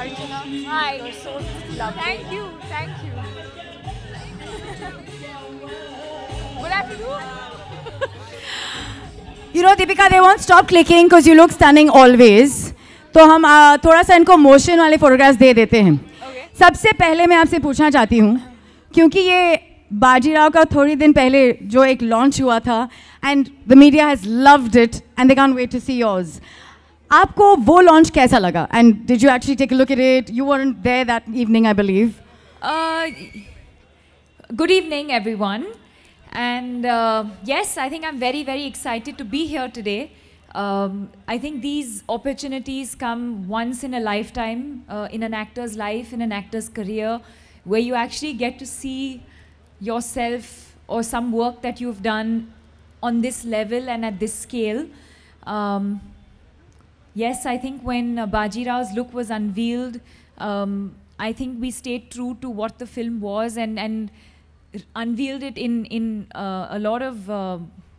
Archana. Hi. You're so lovely. Thank you. Thank you. What I have to do? You know, Deepika, they won't stop clicking because you look stunning always. तो हम थोड़ा सा इनको motion वाले photographs दे देते हैं. Okay. सबसे पहले मैं आपसे पूछना चाहती हूँ क्योंकि ये बाजीराव का थोड़ी दिन पहले जो एक लॉन्च हुआ था and the media has loved it and they can't wait to see yours. आपको वो लॉन्च कैसा लगा and did you actually take a look at it? You weren't there that evening, I believe. Good evening, everyone. And yes, I think I'm very, very excited to be here today. I think these opportunities come once in a lifetime, in an actor's life, in an actor's career, where you actually get to see yourself or some work that you've done on this level and at this scale. Yes, I think when Bajirao's look was unveiled, I think we stayed true to what the film was and unveiled it in a lot of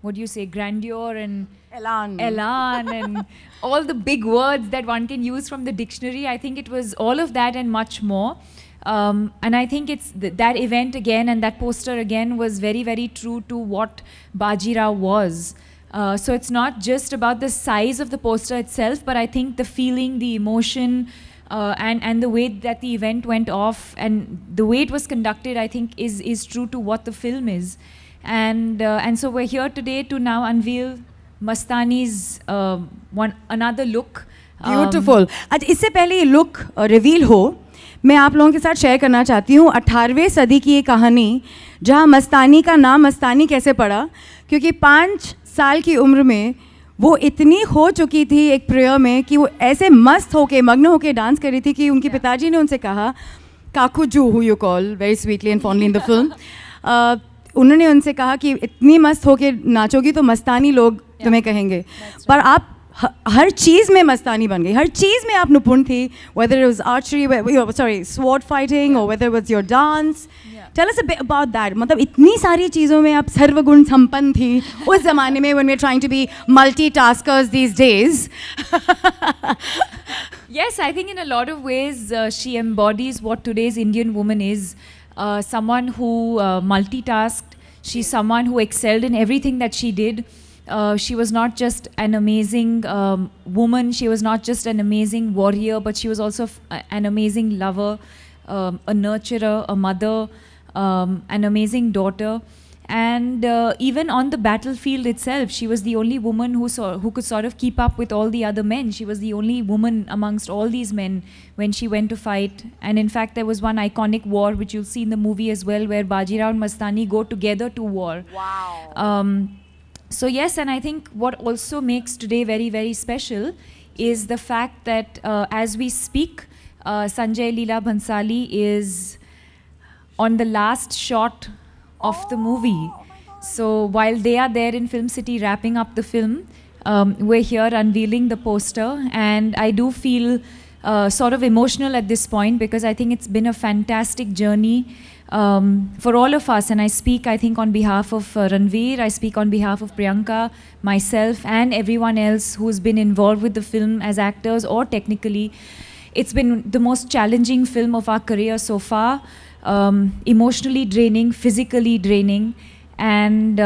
what do you say, grandeur and Elan. and all the big words that one can use from the dictionary. I think it was all of that and much more. And I think it's that event again and that poster again was very, very true to what Bajirao was. So it's not just about the size of the poster itself, but I think the feeling, the emotion, and the way that the event went off and the way it was conducted, I think is true to what the film is. And so we're here today to now unveil Mastani's another look. Beautiful. अच्छा, इससे पहले ये look reveal हो, मैं आप लोगों के साथ शेयर करना चाहती हूँ 18वीं सदी की ये कहानी जहाँ मस्तानी का नाम मस्तानी कैसे पड़ा, क्योंकि 5 साल की उम्र में वो इतनी हो चुकी थी एक प्रेयर में कि वो ऐसे मस्त होके मग्न होके डांस कर रही थी कि उनके पिताजी ने उनसे कहा, काकूजू who you call very sweetly and fondly in the film, उन्होंने उनसे कहा कि इतनी मस्त होके नाचोगी तो मस्तानी लोग तुम्हें कहेंगे. पर आप हर चीज़ में मस्तानी बन गई, हर चीज़ में आप निपुण थी, whether it was archery, sword fighting, or whether it was your dance. Tell us a bit about that. मतलब इतनी सारी चीज़ों में आप सर्वगुण संपन्न थी उस ज़माने में, when we're trying to be multitaskers these days. Yes, I think in a lot of ways she embodies what today's Indian woman is. Someone who multitasked. She's someone who excelled in everything that she did. She was not just an amazing woman, she was not just an amazing warrior, but she was also an amazing lover, a nurturer, a mother, an amazing daughter. And even on the battlefield itself, she was the only woman who could sort of keep up with all the other men. She was the only woman amongst all these men when she went to fight. And in fact, there was one iconic war, which you'll see in the movie as well, where Bajirao and Mastani go together to war. Wow. So yes, and I think what also makes today very, very special is the fact that as we speak, Sanjay Leela Bhansali is on the last shot of the movie. So while they are there in Film City wrapping up the film, we're here unveiling the poster, and I do feel sort of emotional at this point because I think it's been a fantastic journey for all of us, and I speak, I think, on behalf of Ranveer, I speak on behalf of Priyanka, myself, and everyone else who's been involved with the film as actors or technically. It's been the most challenging film of our career so far, emotionally draining, physically draining, and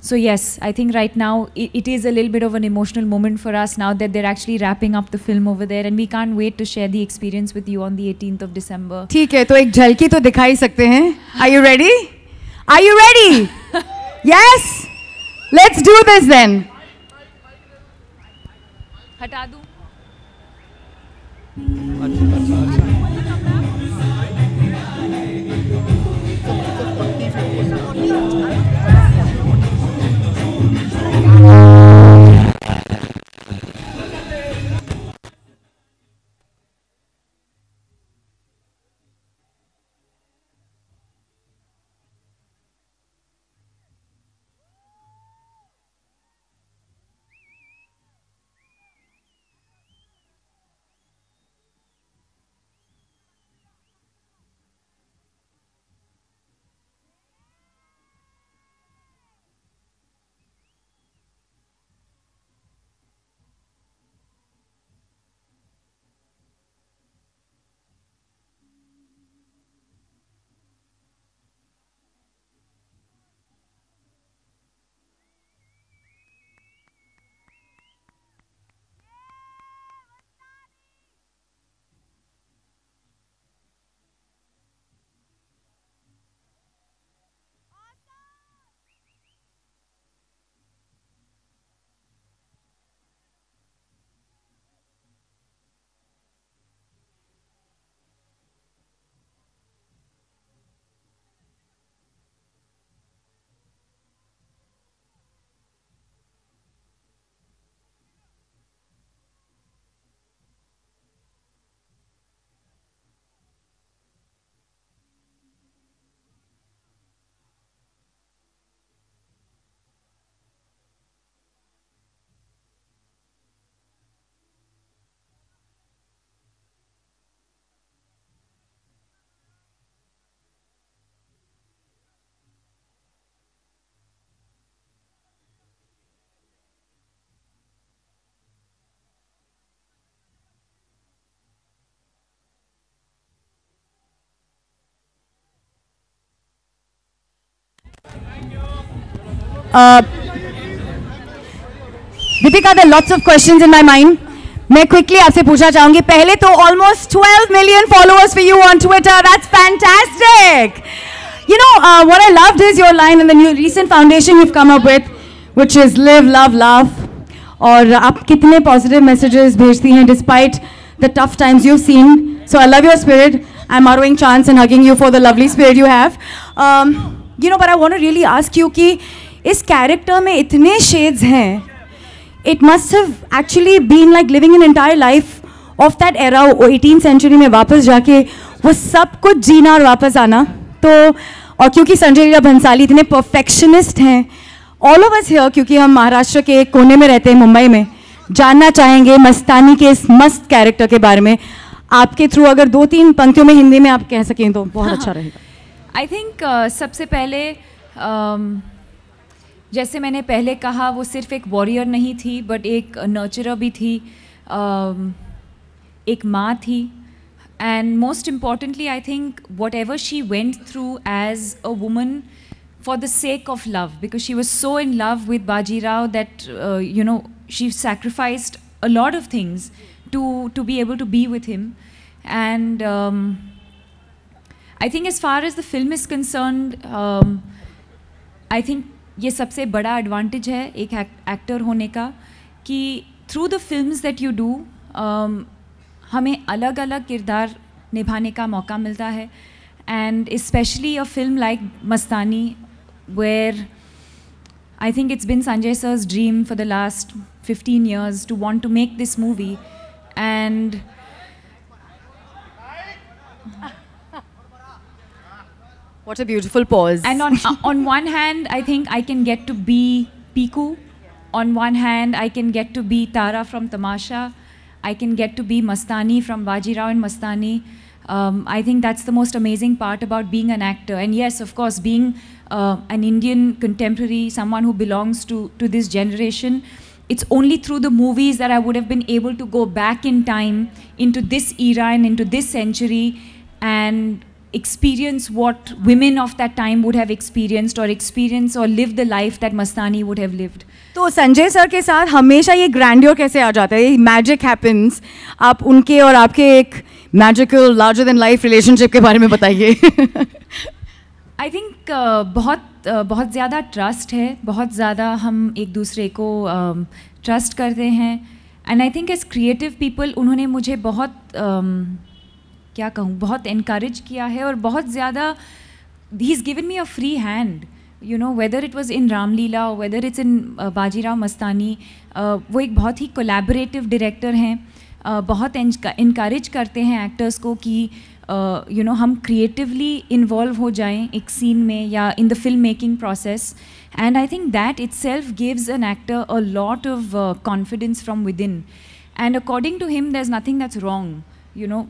so yes, I think right now it is a little bit of an emotional moment for us now that they're actually wrapping up the film over there, and we can't wait to share the experience with you on the 18th of December. ठीक है, तो एक झलकी तो दिखा ही सकते हैं. Are you ready? Are you ready? Yes? Let's do this then. हटा दूं? Deepika, there are lots of questions in my mind. मैं quickly आपसे पूछना चाहूंगी. पहले तो almost 12 million followers for you on Twitter. That's fantastic. You know, what I loved is your line in the new recent foundation you've come up with, which is live, love, laugh. और आप कितने positive messages भेजती हैं despite the tough times you've seen. So I love your spirit. I'm borrowing chance and hugging you for the lovely spirit you have. You know, but I want to really ask you कि इस character में इतने shades हैं. It must have actually been like living an entire life of that era, 18th century में वापस जाके वो सब कुछ जीना और वापस आना. तो और क्योंकि संजय लीला भंसाली इतने perfectionist हैं, all of us here क्योंकि हम महाराष्ट्र के एक कोने में रहते हैं मुंबई में, जानना चाहेंगे मस्तानी के इस मस्त कैरेक्टर के बारे में. आपके थ्रू अगर 2-3 पंक्तियों में हिंदी में आप कह सकें तो बहुत अच्छा रहेगा. आई थिंक सबसे पहले जैसे मैंने पहले कहा, वो सिर्फ एक वॉरियर नहीं थी बट एक नर्चरर भी थी, एक माँ थी. And most importantly I think whatever she went through as a woman for the sake of love, because she was so in love with Baji Rao that you know, she sacrificed a lot of things to be able to be with him. And I think as far as the film is concerned, I think ये सबसे बड़ा advantage है एक actor होने का कि through the films that you do हमें अलग अलग किरदार निभाने का मौका मिलता है. And especially a film like Mastani, where I think it's been Sanjay sir's dream for the last 15 years to want to make this movie. And what a beautiful pause. And on one hand, I think I can get to be Piku. On one hand, I can get to be Tara from Tamasha. I can get to be Mastani from Baji Rao and Mastani. I think that's the most amazing part about being an actor. And yes, of course, being an Indian contemporary, someone who belongs to this generation, it's only through the movies that I would have been able to go back in time into this era and into this century and experience what women of that time would have experienced, or experience or live the life that Mastani would have lived. तो Sanjay sir के साथ हमेशा ये grandeur कैसे आ जाता है, magic happens. आप उनके और आपके एक magical larger than life relationship के बारे में बताइए. आई थिंक बहुत ज़्यादा ट्रस्ट है, बहुत ज़्यादा हम एक दूसरे को ट्रस्ट करते हैं. And I think as creative people उन्होंने मुझे बहुत क्या कहूँ, बहुत इनकरेज किया है और बहुत ज़्यादा he is given me a free hand. You know, whether it was in Ramleela or whether it's in Baji Rao Mastani, वो एक बहुत ही collaborative director हैं, बहुत encourage करते हैं actors को कि you know, हम creatively involve हो जाएं एक scene में या in the film making process. And I think that itself gives an actor a lot of confidence from within. And according to him, there's nothing that's wrong. You know,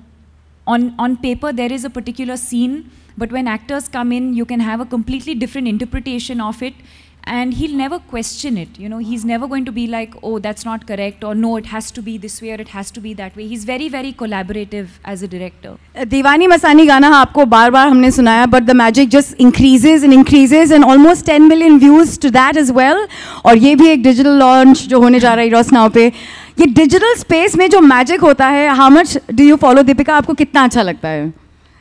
on paper there is a particular scene, but when actors come in, you can have a completely different interpretation of it, and he'll never question it. You know, he's never going to be like, oh, that's not correct, or no, it has to be this way, or it has to be that way. He's very, very collaborative as a director. दीवानी मस्तानी गाना आपको बार-बार हमने सुनाया, but the magic just increases and increases, and almost 10 million views to that as well. और ये भी एक digital launch जो होने जा रहा है Eros Now पे. ये digital space में जो magic होता है, how much do you follow, Deepika? आपको कितना अच्छा लगता है?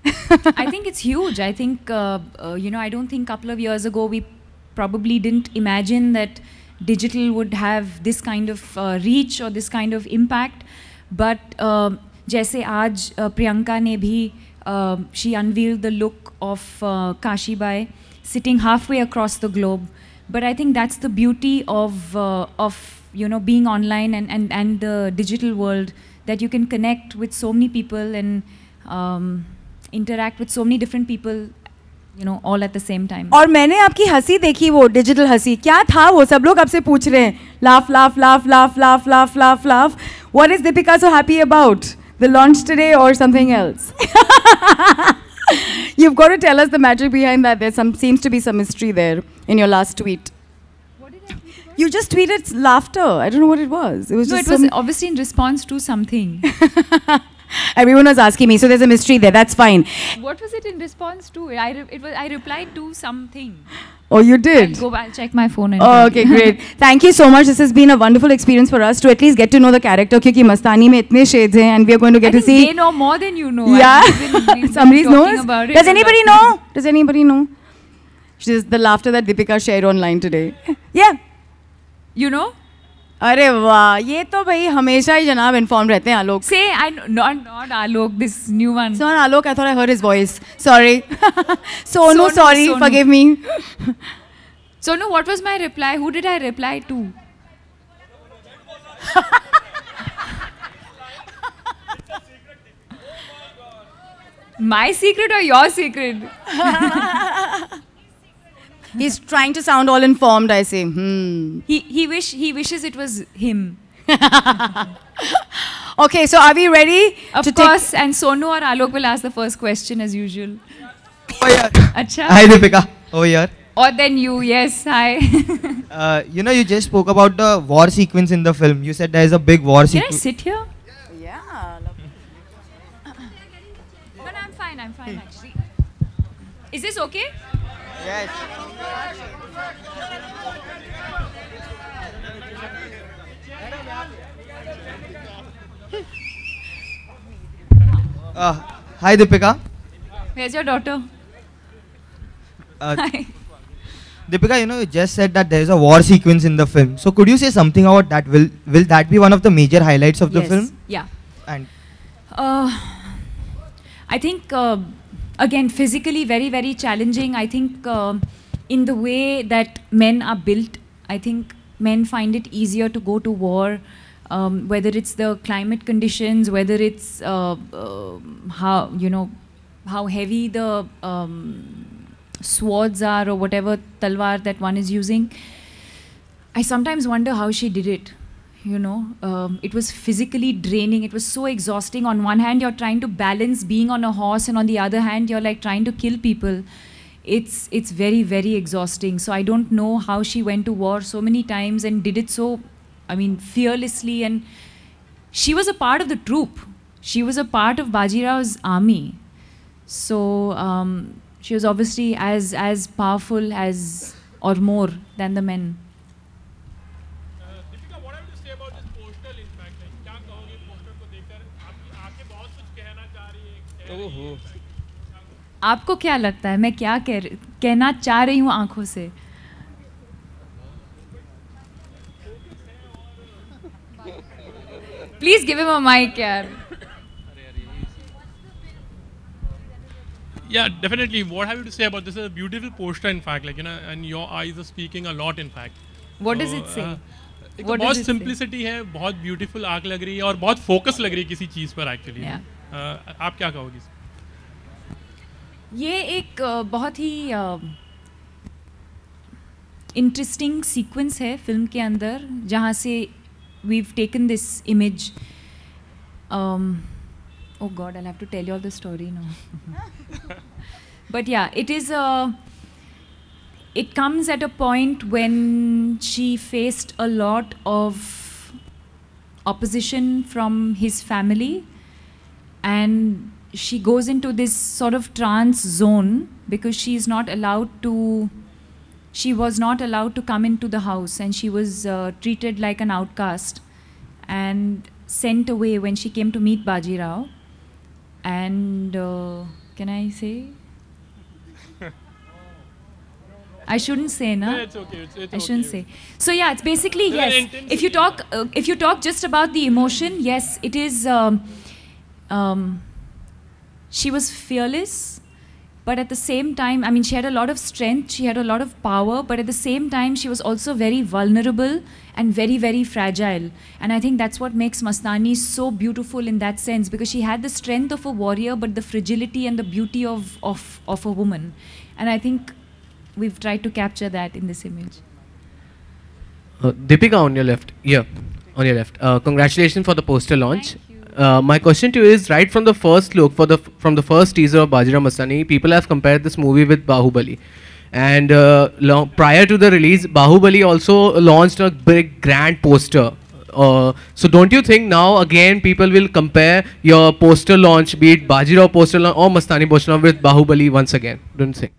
I think it's huge. I think, you know, I don't think a couple of years ago we probably didn't imagine that digital would have this kind of reach or this kind of impact. But जैसे आज प्रियंका ने भी she unveiled the look of Kashi Bai sitting halfway across the globe. But I think that's the beauty of you know, being online and the digital world, that you can connect with so many people and interact with so many different people, you know, all at the same time. और मैंने आपकी हंसी देखी, वो digital हंसी, क्या था वो? सब लोग आपसे पूछ रहे हैं, laugh laugh laugh laugh laugh laugh laugh laugh. What is Deepika so happy about? The launch today or something else? You've got to tell us the magic behind that. There seems to be some mystery there in your last tweet. What did I tweet about? You just tweeted laughter. I don't know what it was. It was No, just it was obviously in response to something. Everyone was asking me, so there's a mystery there. That's fine. What was it in response to? I replied to something. Oh, you did? I'll check my phone and Oh, tell okay, you. great. Thank you so much. This has been a wonderful experience for us to at least get to know the character. क्योंकि मस्तानी में इतने shades हैं, and we are going to I get to think see. they know more than you know. Yeah. We've been Somebody talking knows. about it Does a anybody lot. know? Does anybody know? This is the laughter that Deepika shared online today. Yeah. You know? अरे वाह, ये तो भाई हमेशा ही जनाब inform रहते हैं आलोक. Say, not Alok, this new one. It's not Alok. I thought I heard his voice. Sorry. Sonu, sorry. Sonu. Forgive me. So, no, what was my reply? Who did I reply to? My secret or your secret? He's trying to sound all informed. I say, He wishes it was him. Okay, so are we ready? Of course, and Sonu or Alok will ask the first question as usual. Oh, yeah. Acha? Hi, Deepika. Oh, yeah. Or then you, yes, hi. You know, you just spoke about the war sequence in the film. You said there is a big war Can I sequence. sit here? Yeah. No, I'm fine actually. Is this okay? Yes. Hi, Deepika. Where's your daughter? Hi. Deepika, you know, you just said that there is a war sequence in the film. So could you say something about that? Will that be one of the major highlights of the Yes. film? Yeah. And I think, again, physically very, very challenging. I think in the way that men are built, I think men find it easier to go to war, whether it's the climate conditions, whether it's how heavy the swords are or whatever talwar that one is using. I sometimes wonder how she did it. You know, it was physically draining. It was so exhausting. On one hand, you're trying to balance being on a horse, and on the other hand, you're like trying to kill people. It's very, very exhausting. So I don't know how she went to war so many times and did it so, I mean, fearlessly. And she was a part of the troop. She was a part of Bajirao's army. So she was obviously as powerful as or more than the men. Deepika, what have you to say about this postal impact? Like, क्या कहोगे poster को देखकर? आपकी आंखें बहुत कुछ कहना चाह रही है. आपको क्या लगता है मैं क्या कहना चाह रही हूँ आंखों से? Please give him a mic, यार. Yeah, definitely. What have you to say about this? Is a beautiful poster, in fact. Like, you know, and your eyes are speaking a lot, in fact. What does it say? एक What बहुत does it say? Simplicity है, बहुत beautiful आंख लग रही है और बहुत फोकस लग रही है किसी चीज़ पर एक्चुअली. Yeah. आप क्या कहोगे? ये एक बहुत ही इंटरेस्टिंग सीक्वेंस है फिल्म के अंदर जहाँ से we've taken this image. Oh God, I'll have to tell you all the story now. But yeah, it comes at a point when she faced a lot of opposition from his family, and she goes into this sort of trance zone because she was not allowed to come into the house, and she was treated like an outcast and sent away when she came to meet Bajirao. And can I say? I shouldn't say, na? No, it's okay. It's I shouldn't say. So yeah, it's basically There are yes. intensity. If you talk just about the emotion, yes, it is. She was fearless, but at the same time, I mean, she had a lot of strength. She had a lot of power, but at the same time, she was also very vulnerable and very, very fragile. And I think that's what makes Mastani so beautiful in that sense, because she had the strength of a warrior, but the fragility and the beauty of a woman. And I think we've tried to capture that in this image. Deepika, on your left. Yeah, on your left. Congratulations for the poster launch. Thank you. My question to you is, right from the first look, from the first teaser of Bajirao Mastani, people have compared this movie with Bahubali. And prior to the release, Bahubali also launched a big grand poster So don't you think now again people will compare your poster launch, be it Bajirao poster launch or Mastani poster launch, with Bahubali once again? Don't you think?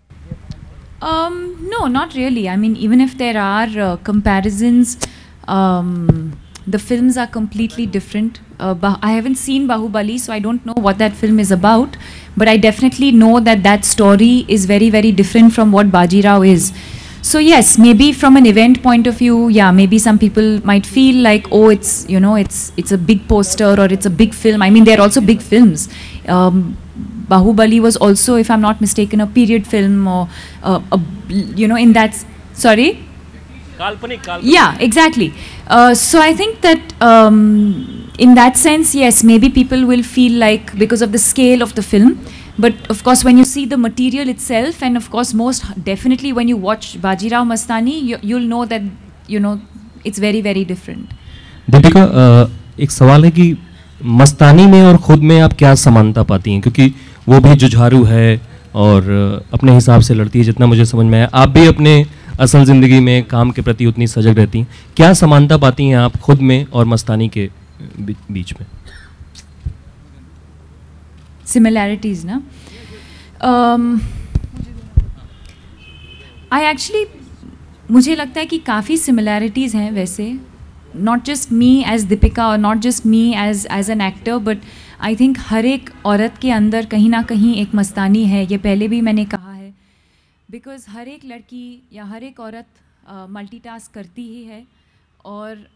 No, not really. I mean, even if there are comparisons, the films are completely different. I haven't seen Bahubali, so I don't know what that film is about. But I definitely know that that story is very, very different from what Bajirao is. So yes, maybe from an event point of view, yeah, maybe some people might feel like, oh, it's, you know, it's a big poster or it's a big film. I mean, they're also big films. Bahubali was also, if I'm not mistaken, a period film, or you know, in that. Sorry. Kalpanik. Yeah, exactly. So I think that in that sense, yes, maybe people will feel like, because of the scale of the film. But of course, when you see the material itself, and of course, most definitely when you watch Bajirao Mastani, you'll know that, you know, it's very, very different. Deepika, एक सवाल है कि मस्तानी में और खुद में आप क्या समानता पाती हैं, क्योंकि वो भी जुझारू है और अपने हिसाब से लड़ती है, जितना मुझे समझ में आया। आप भी अपने असल ज़िंदगी में काम के प्रति उतनी सजग रहती हैं। क्या समानता पाती हैं आप खुद में और मस्तानी के बीच में? Similarities, na? I actually, मुझे लगता है कि काफ़ी similarities हैं वैसे. Not just me as Deepika or not just me as an actor, but I think हर एक औरत के अंदर कहीं ना कहीं एक मस्तानी है. ये पहले भी मैंने कहा है. Because हर एक लड़की या हर एक औरत मल्टीटास्क करती ही है, और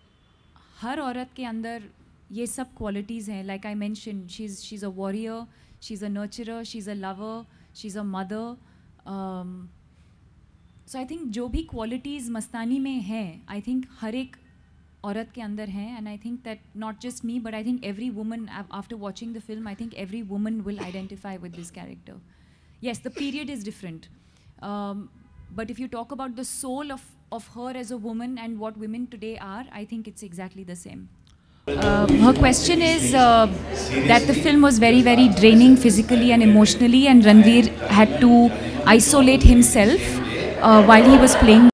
हर औरत के अंदर ये सब क्वालिटीज़ हैं. Like I mentioned, she's a warrior, she's a nurturer, she's a lover, she's a mother. So I think जो भी qualities मस्तानी में हैं, I think हर एक औरत के अंदर हैं, and I think that not just me, but I think every woman, after watching the film, I think every woman will identify with this character. Yes, the period is different, but if you talk about the soul of her as a woman and what women today are, I think it's exactly the same. Her question is that the film was very, very draining physically and emotionally, and Ranveer had to isolate himself while he was playing